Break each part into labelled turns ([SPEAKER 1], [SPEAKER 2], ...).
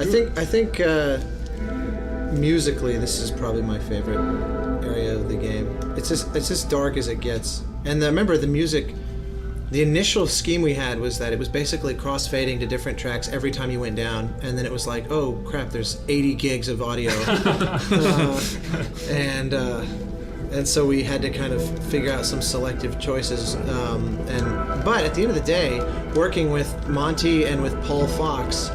[SPEAKER 1] I think musically, this is probably my favorite area of the game. It's as dark as it gets. And remember, the music, the initial scheme we had was that it was basically cross-fading to different tracks every time you went down, and then it was like, oh crap, there's 80 gigs of audio. And so we had to kind of figure out some selective choices. But at the end of the day, working with Monty and with Paul Fox,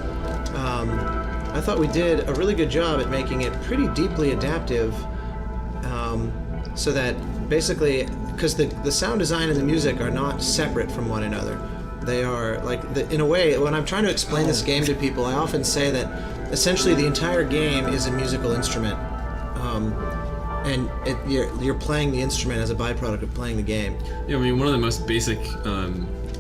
[SPEAKER 1] I thought we did a really good job at making it pretty deeply adaptive, so that basically, because the sound design and the music are not separate from one another. They are, like, in a way, when I'm trying to explain this game to people, I often say that essentially the entire game is a musical instrument. And you're playing the instrument as a byproduct of playing the game.
[SPEAKER 2] Yeah, I mean, one of the most basic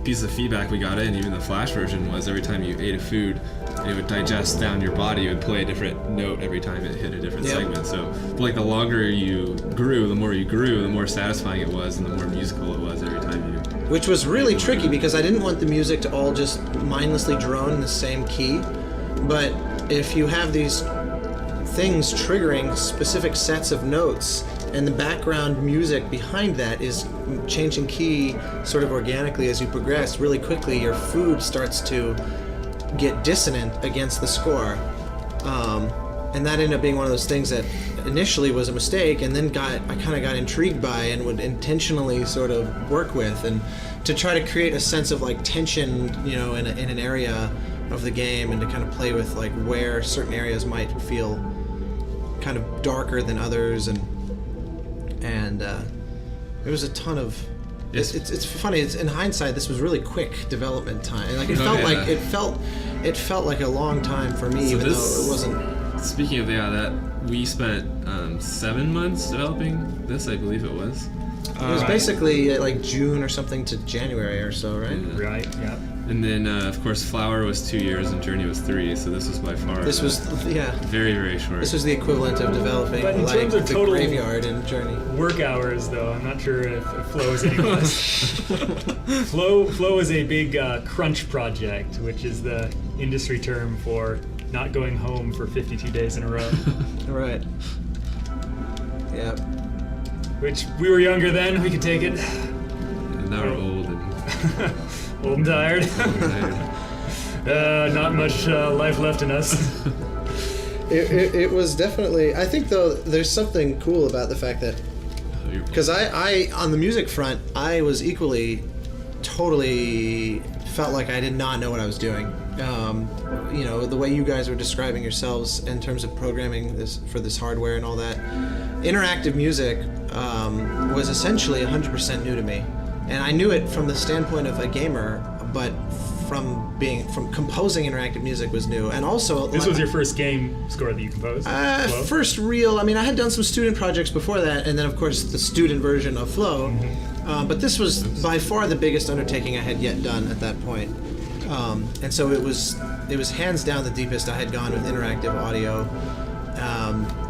[SPEAKER 2] pieces of feedback we got in, even the Flash version, was every time you ate a food, it would digest down your body. It would play a different note every time it hit a different segment. So, like, the longer you grew, the more satisfying it was, and the more musical it was every time you.
[SPEAKER 1] Which was really tricky because I didn't want the music to all just mindlessly drone in the same key. But if you have these things triggering specific sets of notes, and the background music behind that is changing key sort of organically as you progress, really quickly your food starts to get dissonant against the score. And that ended up being one of those things that initially was a mistake, and then I kind of got intrigued by and would intentionally sort of work with, and to try to create a sense of like tension, you know, in an area of the game, and to kind of play with like where certain areas might feel kind of darker than others, and there was a ton of. It's funny. It's in hindsight, this was really quick development time. Like it felt like a long time for me, so even though it wasn't.
[SPEAKER 2] Speaking of that we spent 7 months developing this, I believe it was.
[SPEAKER 1] It was basically like June or something to January or so, right?
[SPEAKER 2] Yeah.
[SPEAKER 3] Right. Yeah.
[SPEAKER 2] And then, of course, Flower was 2 years and Journey was 3, so this was by far. Very, very short.
[SPEAKER 1] This was the equivalent of developing like the Graveyard and Journey.
[SPEAKER 3] Work hours, though, I'm not sure if flOw is any less. flOw is a big crunch project, which is the industry term for not going home for 52 days in a row.
[SPEAKER 1] Right. Yeah.
[SPEAKER 3] Which, we were younger then, we could take it.
[SPEAKER 2] And now we're old and...
[SPEAKER 3] Old and tired. Not much life left in us.
[SPEAKER 1] It was definitely. I think though there's something cool about the fact that because I on the music front I was equally totally felt like I did not know what I was doing. You know, the way you guys were describing yourselves in terms of programming this for this hardware and all that, interactive music was essentially 100% new to me. And I knew it from the standpoint of a gamer, but from composing interactive music was new. And also...
[SPEAKER 3] This was your first game score that you composed?
[SPEAKER 1] First real... I mean, I had done some student projects before that, and then, of course, the student version of flOw. Mm-hmm. But this was by far the biggest undertaking I had yet done at that point. And so it was hands down the deepest I had gone with interactive audio.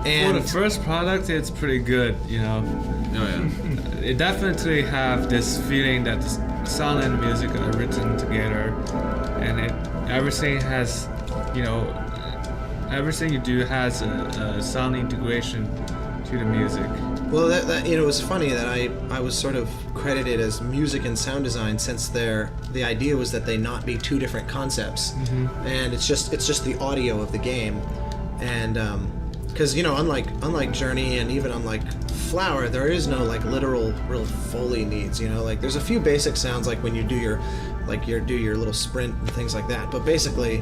[SPEAKER 4] And for the first product, it's pretty good, you know.
[SPEAKER 2] Oh yeah.
[SPEAKER 4] It definitely have this feeling that the sound and the music are written together, and everything has, you know, everything you do has a sound integration to the music.
[SPEAKER 1] Well, that you know, it was funny that I was sort of credited as music and sound design, since the idea was that they not be two different concepts, and it's just the audio of the game, and because you know, unlike Journey and even unlike Flower, there is no like literal real Foley needs. You know, like there's a few basic sounds like when you do your little sprint and things like that, but basically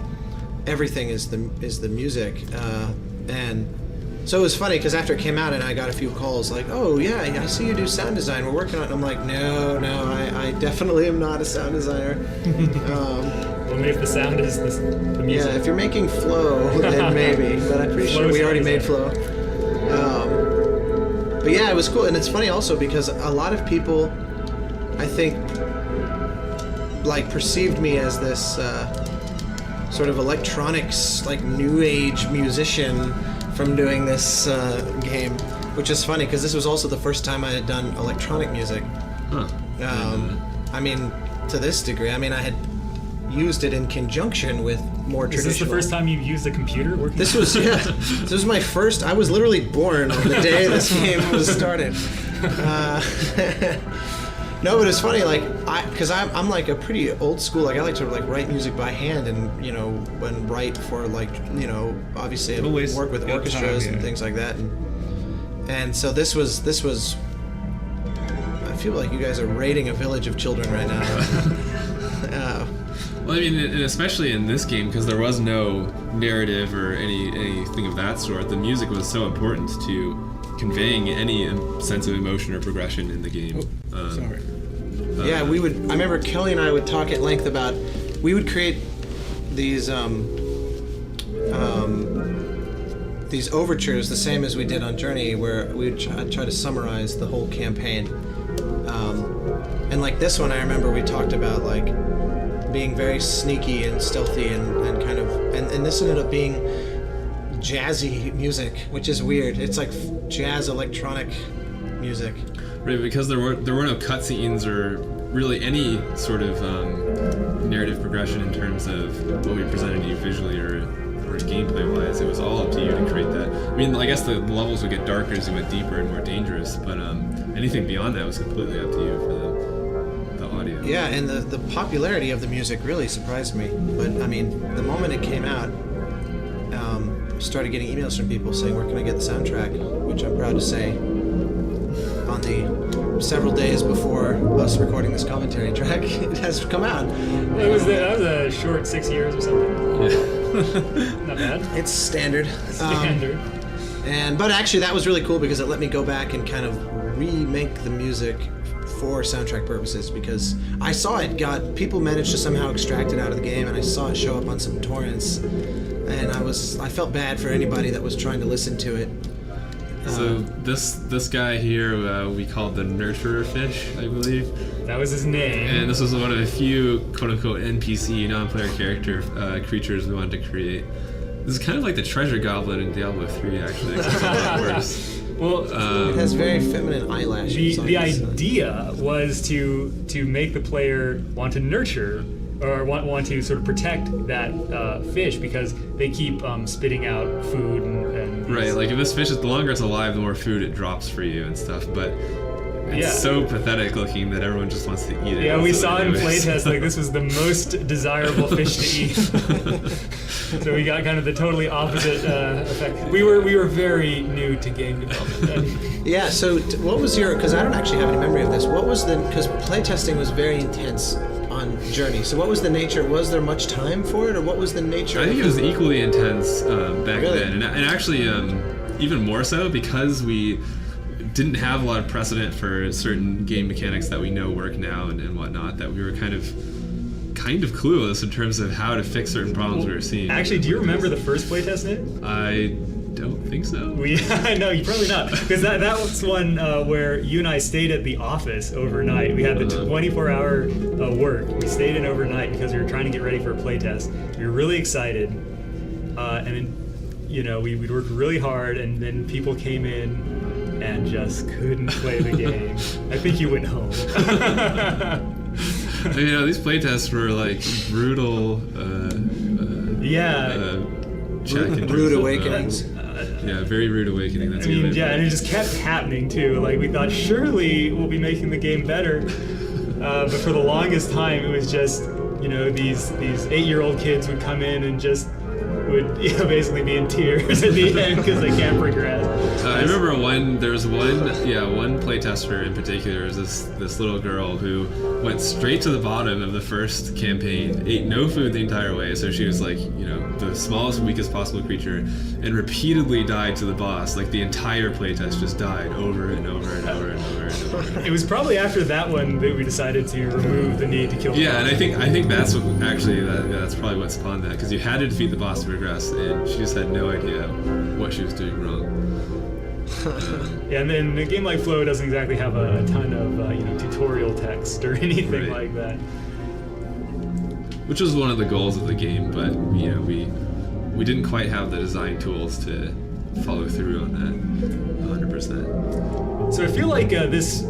[SPEAKER 1] everything is the music, and. So it was funny because after it came out and I got a few calls like, oh yeah, I see you do sound design, we're working on it. I'm like, no, I definitely am not a sound designer.
[SPEAKER 3] Only if the sound is the music.
[SPEAKER 1] Yeah, if you're making flOw, then maybe, but I'm pretty sure we already made flOw. But yeah, it was cool, and it's funny also because a lot of people, I think, like perceived me as this sort of electronics, like new age musician from doing this game, which is funny because this was also the first time I had done electronic music.
[SPEAKER 2] Huh.
[SPEAKER 1] I mean, to this degree, I mean, I had used it in conjunction with more
[SPEAKER 3] Is
[SPEAKER 1] traditional.
[SPEAKER 3] this the first time you've used a computer working?
[SPEAKER 1] This was this was my first. I was literally born on the day this game was started. No, but it's funny, like because I'm like a pretty old school. Like I like to like write music by hand, and and write for like obviously I
[SPEAKER 4] Always
[SPEAKER 1] work with
[SPEAKER 4] got
[SPEAKER 1] orchestras
[SPEAKER 4] time,
[SPEAKER 1] and
[SPEAKER 4] yeah.
[SPEAKER 1] things like that, and so this was. I feel like you guys are raiding a village of children right now.
[SPEAKER 2] Well, I mean, and especially in this game, because there was no narrative or anything of that sort, the music was so important to conveying any sense of emotion or progression in the game.
[SPEAKER 4] Sorry.
[SPEAKER 1] Yeah, I remember Kelly and I would talk at length about, we would create these overtures the same as we did on Journey, where we would try to summarize the whole campaign. And like this one, I remember we talked about like being very sneaky and stealthy and kind of, and this ended up being jazzy music, which is weird. It's like jazz electronic music.
[SPEAKER 2] Right, because there were no cutscenes or really any sort of narrative progression in terms of what we presented to you visually or gameplay-wise. It was all up to you to create that. I mean, I guess the levels would get darker as you went deeper and more dangerous, but anything beyond that was completely up to you for the audio.
[SPEAKER 1] Yeah, and the popularity of the music really surprised me. But I mean, the moment it came out, started getting emails from people saying, "Where can I get the soundtrack?" Which I'm proud to say, on the several days before us recording this commentary track, it has come out.
[SPEAKER 3] That was a short 6 years or something.
[SPEAKER 2] Yeah.
[SPEAKER 3] Not bad.
[SPEAKER 1] It's standard.
[SPEAKER 3] Standard.
[SPEAKER 1] But actually, that was really cool because it let me go back and kind of remake the music for soundtrack purposes, because I saw people managed to somehow extract it out of the game, and I saw it show up on some torrents, and I felt bad for anybody that was trying to listen to it.
[SPEAKER 2] So this guy here we called the Nurturer Fish, I believe.
[SPEAKER 3] That was his name.
[SPEAKER 2] And this was one of the few quote-unquote NPC, non-player character creatures we wanted to create. This is kind of like the treasure goblin in Diablo 3, actually, except it's a lot worse.
[SPEAKER 3] Well,
[SPEAKER 1] It has very feminine eyelashes.
[SPEAKER 3] the idea was to make the player want to nurture or want to sort of protect that fish, because they keep spitting out food and these-
[SPEAKER 2] Right, like if this fish is, the longer it's alive, the more food it drops for you and stuff, but it's so pathetic looking that everyone just wants to eat it.
[SPEAKER 3] Yeah, we
[SPEAKER 2] That's
[SPEAKER 3] saw
[SPEAKER 2] what
[SPEAKER 3] in
[SPEAKER 2] it is.
[SPEAKER 3] playtest like this was the most desirable fish to eat. So we got kind of the totally opposite effect. We were very new to game development.
[SPEAKER 1] Yeah, so what was because I don't actually have any memory of this. What was because playtesting was very intense on Journey. So what was the nature? Was there much time for it, or what was the nature?
[SPEAKER 2] I think it was equally intense back
[SPEAKER 1] Really?
[SPEAKER 2] then, and actually even more so because we didn't have a lot of precedent for certain game mechanics that we know work now and whatnot, that we were kind of clueless in terms of how to fix certain problems we were seeing.
[SPEAKER 3] Actually, do you remember the first playtest, Nick?
[SPEAKER 2] I don't think so.
[SPEAKER 3] I know, you probably not, because that was one where you and I stayed at the office overnight. We had the 24-hour work. We stayed in overnight because we were trying to get ready for a playtest. We were really excited, and then we'd worked really hard, and then people came in and just couldn't play the game. I think you went home.
[SPEAKER 2] These playtests were like brutal. Check in terms
[SPEAKER 1] Rude
[SPEAKER 2] of,
[SPEAKER 1] awakenings.
[SPEAKER 2] Yeah, very rude awakening. That's a good way to put
[SPEAKER 3] and it just kept happening too. Like, we thought surely we'll be making the game better, but for the longest time it was just these 8-year-old kids would come in and just would basically be in tears at the end because they can't progress.
[SPEAKER 2] I remember there was one playtester in particular. It was this little girl who went straight to the bottom of the first campaign, ate no food the entire way, so she was like, the smallest, weakest possible creature, and repeatedly died to the boss. Like the entire playtest just died over and over and over and over and over.
[SPEAKER 3] It was probably after that one that we decided to remove the need to kill the
[SPEAKER 2] Yeah,
[SPEAKER 3] boss.
[SPEAKER 2] and I think that's what actually that's probably what spawned that, because you had to defeat the boss to progress, and she just had no idea what she was doing wrong.
[SPEAKER 3] Yeah, and then a game like flOw doesn't exactly have a ton of tutorial text or anything
[SPEAKER 2] Right.
[SPEAKER 3] like that.
[SPEAKER 2] Which was one of the goals of the game, but we didn't quite have the design tools to follow through on that 100%.
[SPEAKER 3] So I feel like this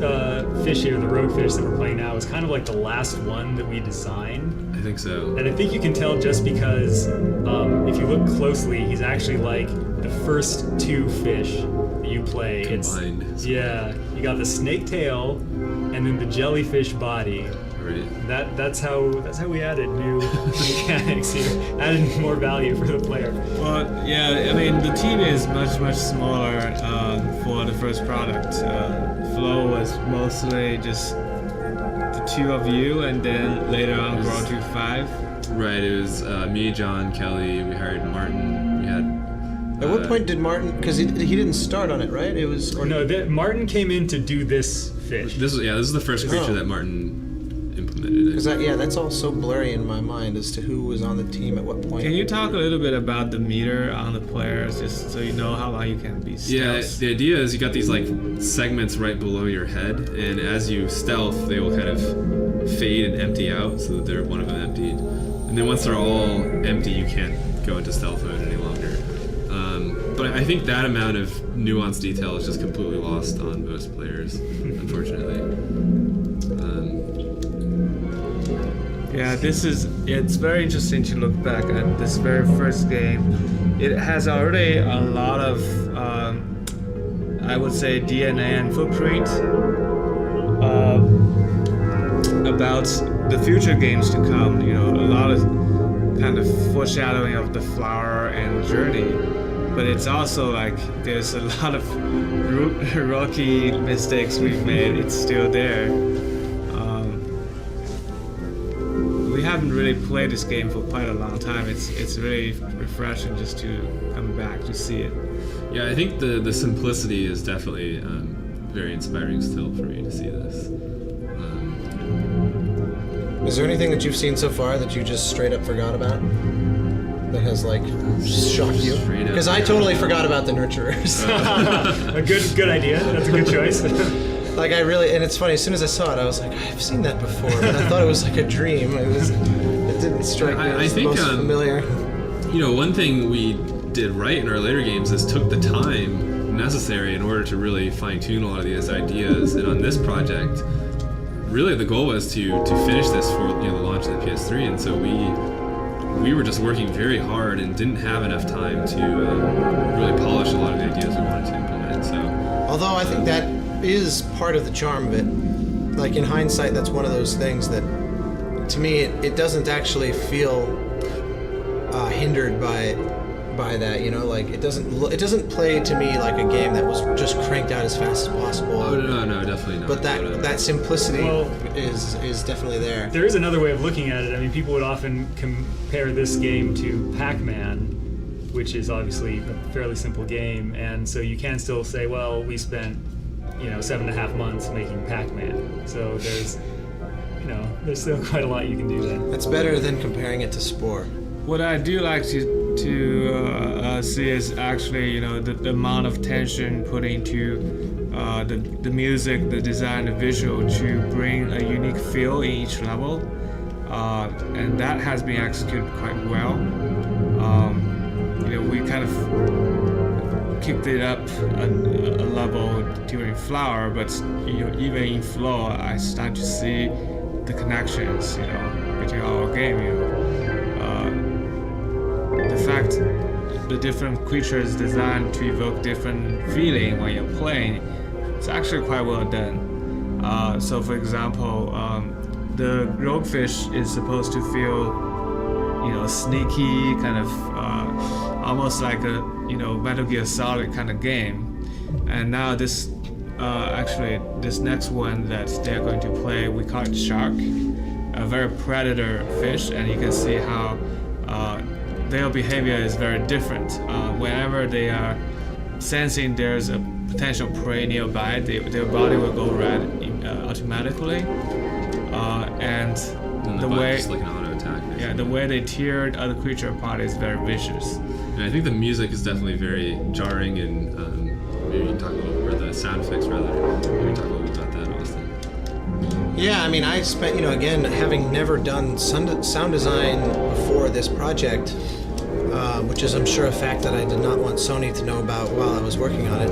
[SPEAKER 3] fish here, the rogue fish that we're playing now, is kind of like the last one that we designed.
[SPEAKER 2] I think so.
[SPEAKER 3] And I think you can tell just because if you look closely, he's actually like the first two fish that you play.
[SPEAKER 2] Combined.
[SPEAKER 3] Yeah, you got the snake tail and then the jellyfish body.
[SPEAKER 2] Right.
[SPEAKER 3] That's how we added new mechanics here, added more value for the player.
[SPEAKER 4] Well, yeah, I mean, the team is much smaller for the first product. flOw was mostly just the two of you, and then later on grow to 5.
[SPEAKER 2] Right, it was me, John, Kelly, we hired Martin, we had...
[SPEAKER 1] At what point did Martin, because he didn't start on it, right? It was... Or
[SPEAKER 3] No, Martin came in to do this fish.
[SPEAKER 2] This is the first creature
[SPEAKER 1] Oh.
[SPEAKER 2] that Martin implemented.
[SPEAKER 1] Because that's all so blurry in my mind as to who was on the team at what point.
[SPEAKER 4] Can you talk a little bit about the meter on the players, just so you know how long you can be stealth?
[SPEAKER 2] Yeah, the idea is you got these like segments right below your head, and as you stealth, they will kind of fade and empty out, so that they're one of them emptied. And then once they're all empty, you can't go into stealth mode any longer. But I think that amount of nuanced detail is just completely lost on most players, unfortunately.
[SPEAKER 4] Yeah, it's very interesting to look back at this very first game. It has already a lot of, I would say, DNA and footprint about the future games to come. You know, a lot of kind of foreshadowing of the flower and journey. But it's also like there's a lot of rookie mistakes we've made. It's still there. We haven't really played this game for quite a long time. It's really refreshing just to come back to see it.
[SPEAKER 2] Yeah, I think the simplicity is definitely very inspiring still for me to see this.
[SPEAKER 1] Is there anything that you've seen so far that you just straight up forgot about? That has like shocked you?
[SPEAKER 2] Straight up
[SPEAKER 1] Because I totally forgot about the nurturers.
[SPEAKER 3] A good idea. That's a good choice.
[SPEAKER 1] Like I really, and it's funny. As soon as I saw it, I was like, I've seen that before, but I thought it was like a dream. It didn't strike me
[SPEAKER 2] I
[SPEAKER 1] as the
[SPEAKER 2] think,
[SPEAKER 1] most familiar.
[SPEAKER 2] You know, one thing we did right in our later games is took the time necessary in order to really fine-tune a lot of these ideas. And on this project, really the goal was to finish this for the launch of the PS3, and so we were just working very hard and didn't have enough time to really polish a lot of the ideas we wanted to implement. So,
[SPEAKER 1] Although I think that is part of the charm of it. Like in hindsight, that's one of those things that, to me, it doesn't actually feel hindered by that. You know, like it doesn't play to me like a game that was just cranked out as fast as possible.
[SPEAKER 2] oh no, definitely not.
[SPEAKER 1] But that simplicity is definitely there.
[SPEAKER 3] There is another way of looking at it. I mean, people would often compare this game to Pac-Man, which is obviously a fairly simple game, and so you can still say, well, we spent 7.5 months making Pac-Man. So there's still quite a lot you can do there.
[SPEAKER 1] That's better than comparing it to Spore.
[SPEAKER 4] What I do like to see is actually, the amount of tension put into the music, the design, the visual to bring a unique feel in each level, and that has been executed quite well. We kind of kicked it up a level during Flower, but even in flOw, I start to see the connections, between our game. The fact the different creatures designed to evoke different feeling when you're playing, it's actually quite well done. So for example, the roguefish is supposed to feel, sneaky, kind of almost like a Metal Gear Solid kind of game. And now this next one that they're going to play, we call it Shark, a very predator fish, and you can see how their behavior is very different. Whenever they are sensing there's a potential prey nearby, their body will go red automatically. And the way,
[SPEAKER 2] just like an auto attack.
[SPEAKER 4] yeah, the way they tear other creature apart is very vicious.
[SPEAKER 2] And I think the music is definitely very jarring, and maybe you can talk a little bit, or the sound effects rather. Maybe talk a little bit about that, Austin.
[SPEAKER 1] Yeah, I mean, I spent, again, having never done sound design before this project, which is, I'm sure, a fact that I did not want Sony to know about while I was working on it.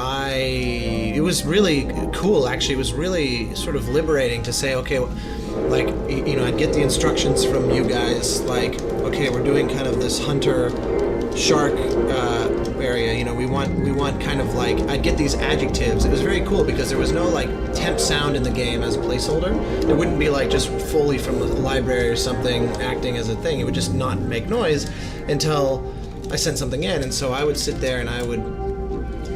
[SPEAKER 1] it was really cool. Actually, it was really sort of liberating to say, okay, like, you know, I'd get the instructions from you guys, like, okay, we're doing kind of this hunter shark area. You know, we want kind of like, I'd get these adjectives. It was very cool because there was no like temp sound in the game as a placeholder. It wouldn't be like just fully from the library or something acting as a thing. It would just not make noise until I sent something in. And so I would sit there and I would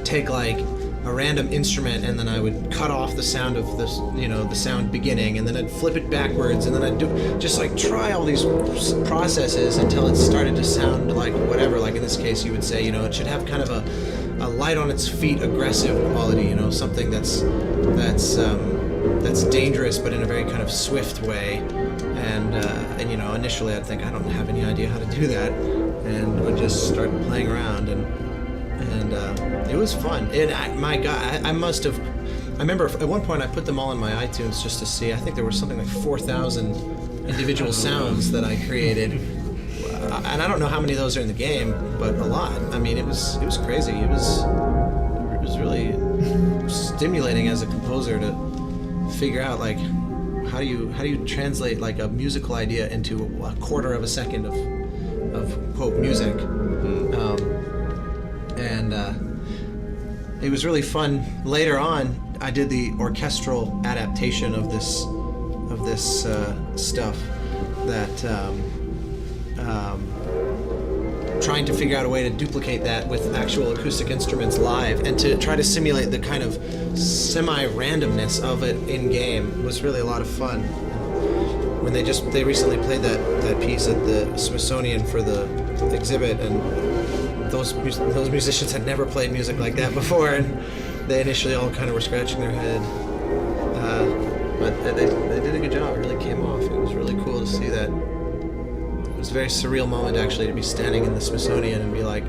[SPEAKER 1] take like a random instrument and then I would cut off the sound of this, you know, the sound beginning, and then I'd flip it backwards, and then I'd do just like try all these processes until it started to sound like whatever. Like in this case, you would say, you know, it should have kind of a light on its feet, aggressive quality, you know, something that's dangerous but in a very kind of swift way. And you know, initially I'd think I don't have any idea how to do that, and would just start playing around and it was fun. And my God, I must have. I remember at one point I put them all in my iTunes just to see. I think there was something like 4,000 individual sounds that I created, and I don't know how many of those are in the game, but a lot. I mean, it was crazy. It was really stimulating as a composer to figure out like how do you translate like a musical idea into a quarter of a second of quote music. It was really fun. Later on, I did the orchestral adaptation of this stuff. That trying to figure out a way to duplicate that with actual acoustic instruments live, and to try to simulate the kind of semi-randomness of it in game was really a lot of fun. When they recently played that piece at the Smithsonian for the exhibit, and those musicians had never played music like that before, and they initially all kind of were scratching their head. But they did a good job. It really came off. It was really cool to see that. It was a very surreal moment actually to be standing in the Smithsonian and be like,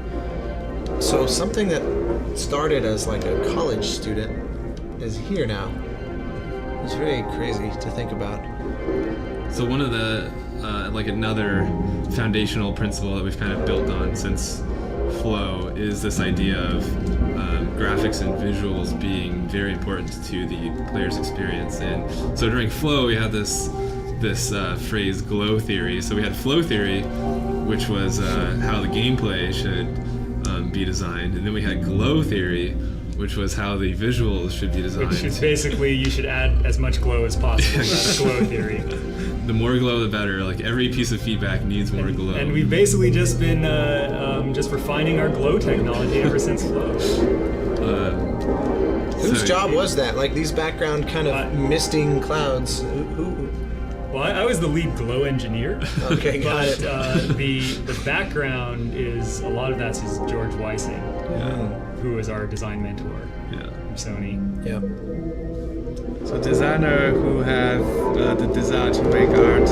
[SPEAKER 1] so something that started as like a college student is here now. It was very crazy to think about.
[SPEAKER 2] So one of the like another foundational principle that we've kind of built on since flOw is this idea of graphics and visuals being very important to the player's experience. And so during flOw we had this phrase glow theory. So we had flow theory, which was how the gameplay should be designed, and then we had glow theory, which was how the visuals should be designed.
[SPEAKER 3] Which is basically you should add as much glow as possible. That's glow theory.
[SPEAKER 2] The more glow, the better. Like every piece of feedback needs more glow.
[SPEAKER 3] And we've basically just been just refining our glow technology ever since flOw.
[SPEAKER 1] Whose job was that? Like these background kind of misting clouds. Who?
[SPEAKER 3] Well, I was the lead glow engineer.
[SPEAKER 1] Okay, got it.
[SPEAKER 3] The background is a lot of that's is George Weissing, who is our design mentor from Sony.
[SPEAKER 1] Yeah.
[SPEAKER 4] So designer who have the desire to make art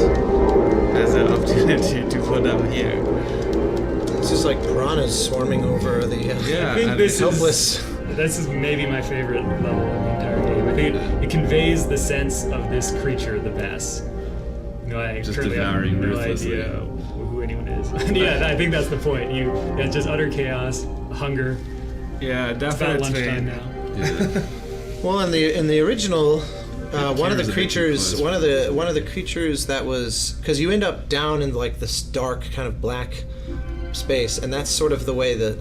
[SPEAKER 4] has an opportunity to put them here.
[SPEAKER 1] It's just like piranhas swarming over the
[SPEAKER 3] I think this
[SPEAKER 1] helpless.
[SPEAKER 3] This is maybe my favorite level of the entire game. I think it conveys the sense of this creature the best. You know, I
[SPEAKER 2] Just
[SPEAKER 3] currently have
[SPEAKER 2] devouring
[SPEAKER 3] no
[SPEAKER 2] ruthlessly.
[SPEAKER 3] idea who anyone is. Yeah, I think that's the point. It's just utter chaos, hunger.
[SPEAKER 4] Yeah,
[SPEAKER 3] It's about lunchtime
[SPEAKER 4] definitely.
[SPEAKER 3] now.
[SPEAKER 2] Yeah.
[SPEAKER 1] Well, in the original, one of
[SPEAKER 2] camera's
[SPEAKER 1] the
[SPEAKER 2] a bit too
[SPEAKER 1] creatures,
[SPEAKER 2] close.
[SPEAKER 1] one of the creatures that was, because you end up down in like this dark kind of black space, and that's sort of the way the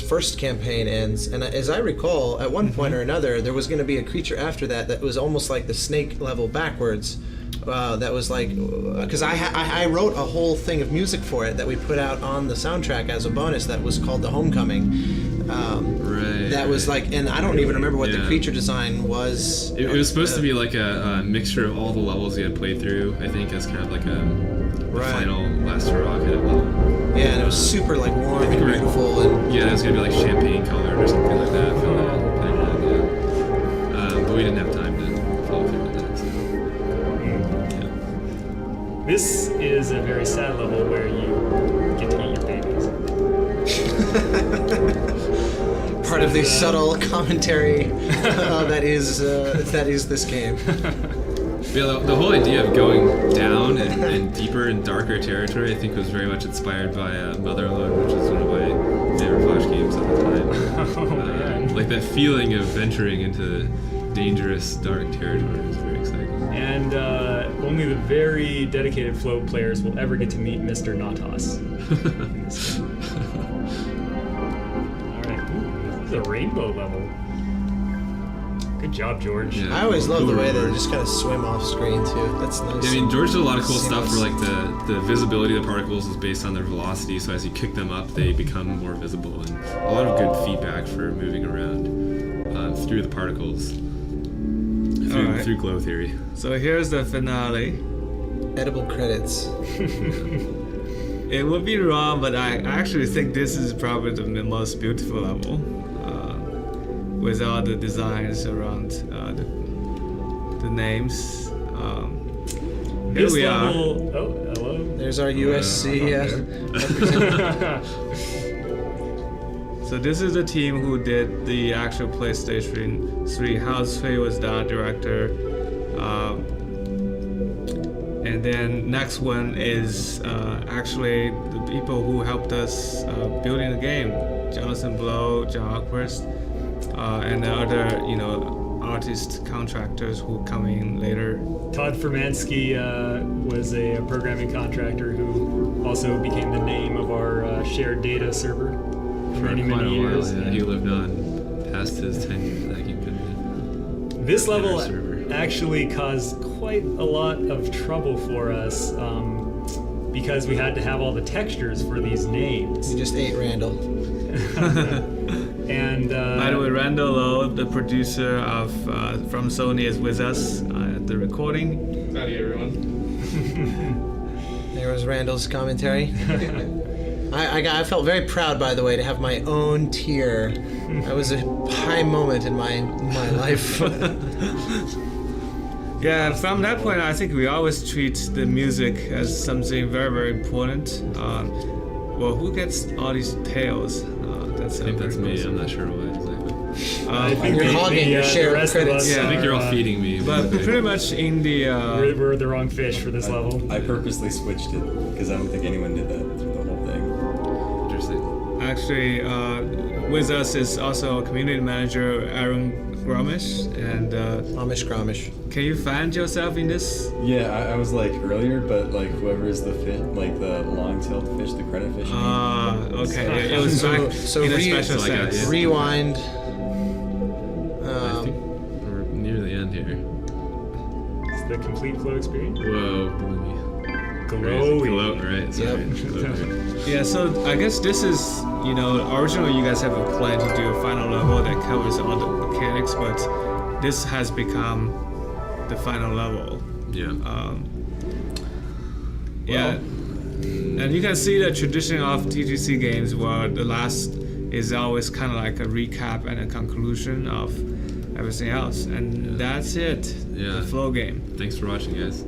[SPEAKER 1] first campaign ends. And as I recall, at one point or another, there was going to be a creature after that was almost like the snake level backwards. That was like, because I wrote a whole thing of music for it that we put out on the soundtrack as a bonus that was called The Homecoming.
[SPEAKER 2] Right.
[SPEAKER 1] That was like, and I don't even remember what the creature design was.
[SPEAKER 2] It was supposed to be like a mixture of all the levels you had played through, I think, as kind of like a final Last Hurrah kind of level.
[SPEAKER 1] Yeah, and it was super like warm and beautiful, and
[SPEAKER 2] Yeah, it was gonna be like champagne colored or something like that. But we didn't have time to follow through with that. So. Yeah.
[SPEAKER 3] This is a very sad level where you get to eat your babies.
[SPEAKER 1] part of the subtle commentary that is this game.
[SPEAKER 2] Yeah, the whole idea of going down and deeper and darker territory, I think, was very much inspired by Motherlode, which was one of my favorite Flash games at the time.
[SPEAKER 3] Oh, man.
[SPEAKER 2] Like that feeling of venturing into dangerous, dark territory was very exciting.
[SPEAKER 3] And only the very dedicated Flow players will ever get to meet Mr. Natas. in this game. All right, ooh, this is a rainbow level. Good job, George.
[SPEAKER 2] Yeah.
[SPEAKER 1] I always love the way
[SPEAKER 2] Cool.
[SPEAKER 1] they just kind of swim off screen too. That's nice.
[SPEAKER 2] Yeah, I mean, George did a lot of cool stuff
[SPEAKER 1] Seamless.
[SPEAKER 2] where like the visibility of the particles is based on their velocity, so as you kick them up, they become more visible, and a lot of good feedback for moving around through the particles
[SPEAKER 4] Alright.
[SPEAKER 2] through glow theory.
[SPEAKER 4] So here's the finale.
[SPEAKER 1] Edible credits.
[SPEAKER 4] It would be wrong, but I actually think this is probably the most beautiful level, with all the designs around the names. Here
[SPEAKER 3] This
[SPEAKER 4] we
[SPEAKER 3] level. Oh, hello.
[SPEAKER 1] There's our USC.
[SPEAKER 4] So this is the team who did the actual PlayStation 3. House Hui was the art director. And then next one is actually the people who helped us building the game. Jonathan Blow, John Aquist, and the other, artist contractors who come in later.
[SPEAKER 3] Todd Fermansky was a programming contractor who also became the name of our shared data server for many,
[SPEAKER 2] quite
[SPEAKER 3] many
[SPEAKER 2] a while,
[SPEAKER 3] years.
[SPEAKER 2] yeah. He lived on past his tenure. Like he couldn't.
[SPEAKER 3] This level
[SPEAKER 2] Our server.
[SPEAKER 3] actually caused quite a lot of trouble for us because we had to have all the textures for these names.
[SPEAKER 1] You just ate Randall.
[SPEAKER 3] And
[SPEAKER 4] By the way, Randall Lowe, the producer of from Sony, is with us at the recording.
[SPEAKER 2] Howdy, everyone.
[SPEAKER 1] There was Randall's commentary. I felt very proud, by the way, to have my own tier. That was a high moment in my life.
[SPEAKER 4] Yeah, from that point, I think we always treat the music as something very, very important. Well, who gets all these tails? That's
[SPEAKER 2] I think that's me.
[SPEAKER 4] person.
[SPEAKER 2] I'm not sure why exactly.
[SPEAKER 3] I think
[SPEAKER 1] You're hogging your share of
[SPEAKER 3] rest of
[SPEAKER 1] credits.
[SPEAKER 3] us
[SPEAKER 4] Yeah.
[SPEAKER 2] I think you're all
[SPEAKER 3] are,
[SPEAKER 2] feeding me.
[SPEAKER 4] But pretty much in the
[SPEAKER 3] we're the wrong fish for this level.
[SPEAKER 5] I purposely switched it because I don't think anyone did that through the whole thing.
[SPEAKER 2] Interesting.
[SPEAKER 4] actually with us is also community manager Aaron Gromish, and
[SPEAKER 1] Amish Gromish.
[SPEAKER 4] can you find yourself in this?
[SPEAKER 5] Yeah, I was like earlier, but like whoever is the fish, like the long-tailed fish, the credit fish.
[SPEAKER 4] Okay, it was back
[SPEAKER 1] So
[SPEAKER 4] in a
[SPEAKER 1] re-
[SPEAKER 4] special
[SPEAKER 2] So I got
[SPEAKER 4] sense.
[SPEAKER 2] you.
[SPEAKER 1] Rewind.
[SPEAKER 2] I think we're near the end here.
[SPEAKER 3] It's the complete flow experience.
[SPEAKER 2] Whoa,
[SPEAKER 3] Glowy.
[SPEAKER 2] Glow, right? Sorry.
[SPEAKER 1] Yep.
[SPEAKER 4] Yeah, so I guess this is, originally you guys have a plan to do a final level that covers all the mechanics, but this has become the final level.
[SPEAKER 2] Yeah.
[SPEAKER 4] Yeah. And you can see the tradition of TGC games where the last is always kind of like a recap and a conclusion of everything else. And that's it.
[SPEAKER 2] Yeah.
[SPEAKER 4] The flow game.
[SPEAKER 2] Thanks for watching, guys.